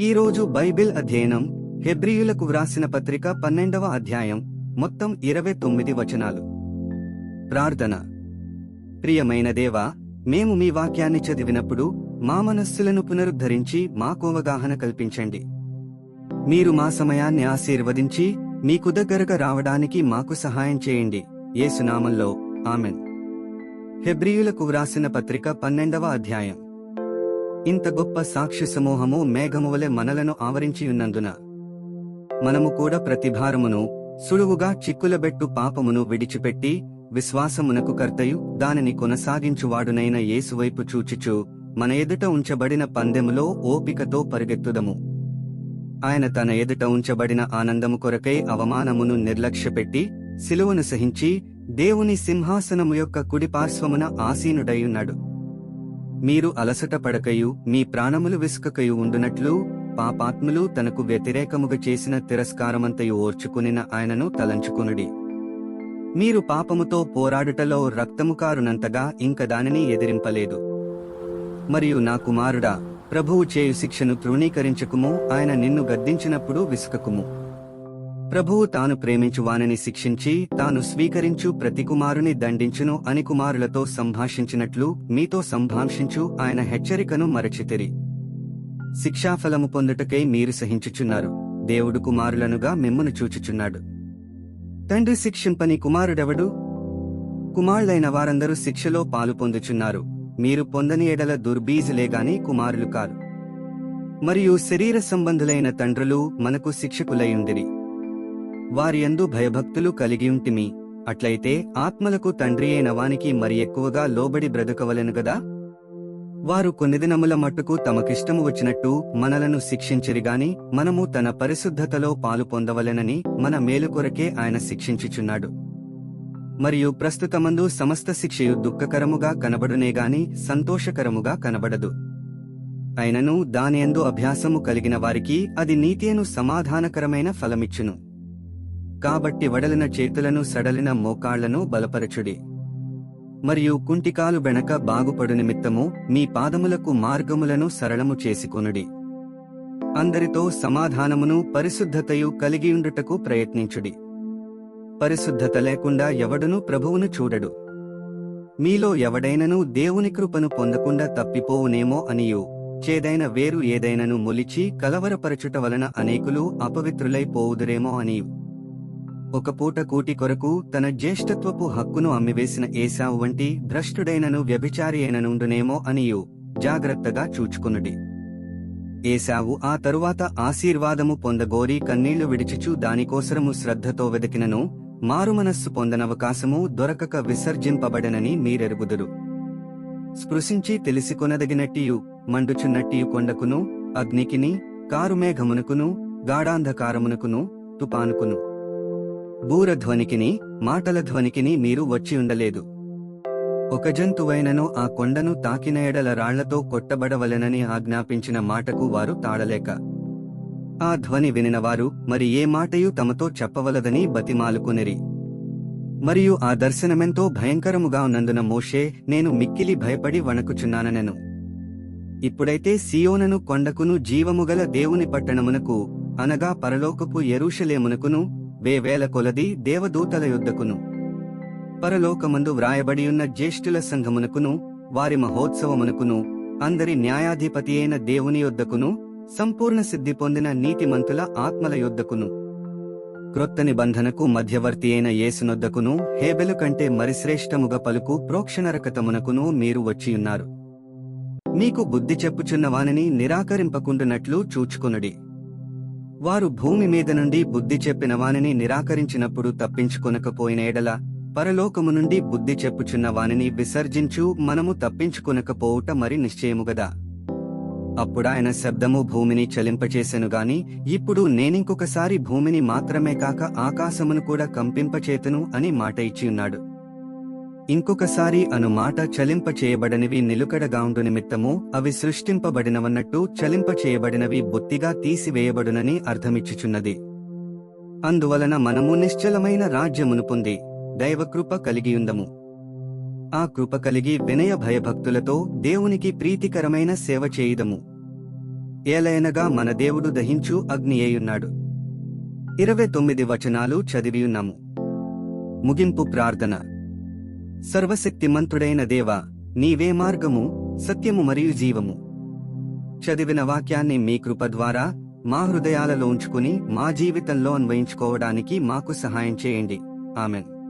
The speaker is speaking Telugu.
ఈరోజు బైబిల్ అధ్యయనం హెబ్రీయులకు వ్రాసిన పత్రిక 12వ అధ్యాయం మొత్తం 29 వచనాలు. ప్రార్థన. ప్రియమైన దేవా, మేము మీ వాక్యాన్ని చదివినప్పుడు మా మనస్సులను పునరుద్ధరించి మాకు అవగాహన కల్పించండి. మీరు మా సమయాన్ని ఆశీర్వదించి మీకు దగ్గరగా రావడానికి మాకు సహాయం చేయండి. యేసు నామంలో ఆమెన్. హెబ్రీయులకు వ్రాసిన పత్రిక 12వ అధ్యాయం. ఇంత గొప్ప సాక్షి సమూహము మేఘమువలె మనలను ఆవరించియున్నందున మనము కూడా ప్రతిభారమును సులువుగా చిక్కులబెట్టు పాపమును విడిచిపెట్టి విశ్వాసమునకు కర్తయు దానిని కొనసాగించువాడునైన యేసువైపు చూచుచు మన ఎదుట ఉంచబడిన పందెములో ఓపికతో పరిగెత్తుదము. ఆయన తన ఎదుట ఉంచబడిన ఆనందము కొరకై అవమానమును నిర్లక్ష్యపెట్టి సిలువను సహించి దేవుని సింహాసనము యొక్క కుడిపార్శ్వమున ఆసీనుడైయున్నాడు. మీరు అలసట పడకయు మీ ప్రాణములు విసుకకయు ఉండునట్లు పాపాత్ములు తనకు వ్యతిరేకముగా చేసిన తిరస్కారమంతయు ఓర్చుకునిన ఆయనను తలంచుకొనుడి. మీరు పాపముతో పోరాడుటలో రక్తము కారునంతగా ఇంక దానిని ఎదిరింపలేదు. మరియు నా కుమారుడా, ప్రభువు చేయు శిక్షను తృణీకరించకుము. ఆయన నిన్ను గద్దించినప్పుడు విసుకకుము. ప్రభువు తాను ప్రేమించు వానిని శిక్షించి తాను స్వీకరించు ప్రతి కుమారుని దండించును అని కుమారులతో సంభాషించినట్లు మీతో సంభాషించు ఆయన హెచ్చరికను మరచితిరి. శిక్షాఫలము పొందుటకై మీరు సహించుచున్నారు. దేవుడు కుమారులనుగా మిమ్మును చూచుచున్నాడు. తండ్రి శిక్షింపని కుమారుడెవడు? కుమారులైన వారందరూ శిక్షలో పాలు పొందుచున్నారు. మీరు పొందని ఎడల దుర్బీజులేగాని కుమారులు కారు. మరియు శరీర సంబంధులైన తండ్రులు మనకు శిక్షకులయుండిరి. వారి యందు భయభక్తులు కలిగియుంటిమి. అట్లయితే ఆత్మలకు తండ్రి అయిన వానికి మరి ఎక్కువగా లోబడి బ్రతకవలెను గదా. వారు కొన్ని దినముల మట్టుకు తమకిష్టము వచ్చినట్టు మనలను శిక్షించిరిగాని మనము తన పరిశుద్ధతలో పాలు పొందవలెనని మన మేలు కొరకే ఆయన శిక్షించుచున్నాడు. మరియు ప్రస్తుతమందు సమస్త శిక్షయు దుఃఖకరముగా కనబడునేగాని సంతోషకరముగా కనబడదు. అయినను దానియందు అభ్యాసము కలిగిన వారికి అది నీతియను సమాధానకరమైన ఫలమిచ్చును. కాబట్టి వడలిన చేతులను సడలిన మోకాళ్లను బలపరచుడి. మరియు కుంటికాలు బెనక బాగుపడు నిమిత్తము మీ పాదములకు మార్గములను సరళము చేసుకొనుడి. అందరితో సమాధానమును పరిశుద్ధతయు కలిగియుండుటకు ప్రయత్నించుడి. పరిశుద్ధత లేకుండా ఎవడును ప్రభువును చూడడు. మీలో ఎవడైనను దేవుని కృపను పొందకుండా తప్పిపోవునేమో అనియు చేదైన వేరు ఏదైనను మొలిచి కలవరపరచుట వలన అనేకులు అపవిత్రులై పోవుదురేమో అనియు ఒక పూట కూటి కొరకు తన జ్యేష్ఠత్వపు హక్కును అమ్మివేసిన ఏశావు వంటి భ్రష్టుడైనను వ్యభిచారి అయిననుండునేమో అనియు జాగ్రత్తగా చూచుకునుడి. ఏశావు ఆ తరువాత ఆశీర్వాదము పొందగోరి కన్నీళ్లు విడిచిచు దానికోసరము శ్రద్ధతో వెదకినను మారుమనస్సు పొందనవకాశము దొరకక విసర్జింపబడనని మీరెరుగుదురు. స్పృశించి తెలిసికొనదగినట్టియు మండుచున్నట్టియు కొండకును అగ్నికిని కారుమేఘమునకును గాఢాంధకారమునకును తుపానుకును బూరధ్వనికిని మాటల ధ్వనికిని మీరు వచ్చియుండలేదు. ఒక జంతువైనను ఆ కొండను తాకిన ఎడల రాళ్లతో కొట్టబడవలెనని ఆజ్ఞాపించిన మాటకు వారు తాళలేక ఆ ధ్వని వినినవారు మరి ఏ మాటయు తమతో చెప్పవలదని బతిమాలుకొనిరి. మరియు ఆ దర్శనమెంతో భయంకరముగా ఉన్నందున మోషే నేను మిక్కిలి భయపడి వణకుచున్నానెను. ఇప్పుడైతే సీయోనను కొండకును జీవముగల దేవుని పట్టణమునకు అనగా పరలోకపు యెరూషలేమునకును వేవేల కొలది దేవదూతల యొద్దకును పరలోకమందు వ్రాయబడియున్న జ్యేష్ఠుల సంఘమునకును వారి మహోత్సవమునకును అందరి న్యాయాధిపతి అయిన దేవుని యొద్దకును సంపూర్ణ సిద్ధి పొందిన నీతిమంతుల ఆత్మల యొద్దకును క్రొత్త నిబంధనకు మధ్యవర్తి అయిన యేసునొద్దకును హేబెలు కంటే మరిశ్రేష్టముగా పలుకు ప్రోక్షణరకతమునకును మీరు వచ్చియున్నారు. మీకు బుద్ధి చెప్పుచున్న వానిని నిరాకరింపకుండునట్లు చూచుకొనుడి. వారు భూమి మీద నుండి బుద్ధి చెప్పిన వానిని నిరాకరించినప్పుడు తప్పించుకొనకపోయిన ఎడల పరలోకము నుండి బుద్ధి చెప్పుచున్న వానిని విసర్జించు మనము తప్పించుకొనకపోవుట మరి నిశ్చయముగదా. అప్పుడాయన శబ్దము భూమిని చలింపచేసెనుగాని ఇప్పుడు నేనింకొకసారి భూమిని మాత్రమే కాక ఆకాశమును కూడా కంపింపచేతును అని మాట ఇచ్చియున్నాడు. ఇంకొకసారి అను మాట చలింపచేయబడనివి నిలుకడగాండు నిమిత్తము అవి సృష్టింపబడినవన్నట్టు చలింపచేయబడినవి బొత్తిగా తీసివేయబడునని అర్థమిచ్చుచున్నది. అందువలన మనము నిశ్చలమైన రాజ్యమును పొంది దైవకృప కలిగియుందము. ఆ కృప కలిగి వినయ భయభక్తులతో దేవునికి ప్రీతికరమైన సేవ చేయుదము. ఏలయనగా మన దేవుడు దహించు అగ్ని అయ్యున్నాడు. 29 వచనాలు చదివియున్నాము. ముగింపు ప్రార్థన. సర్వశక్తిమంతుడైన దేవా, నీవే మార్గము, సత్యము మరియు జీవము. చదివిన వాక్యాన్ని మీ కృప ద్వారా మా హృదయాలలో ఉంచుకుని మా జీవితంలో అన్వయించుకోవడానికి మాకు సహాయం చేయండి. ఆమెన్.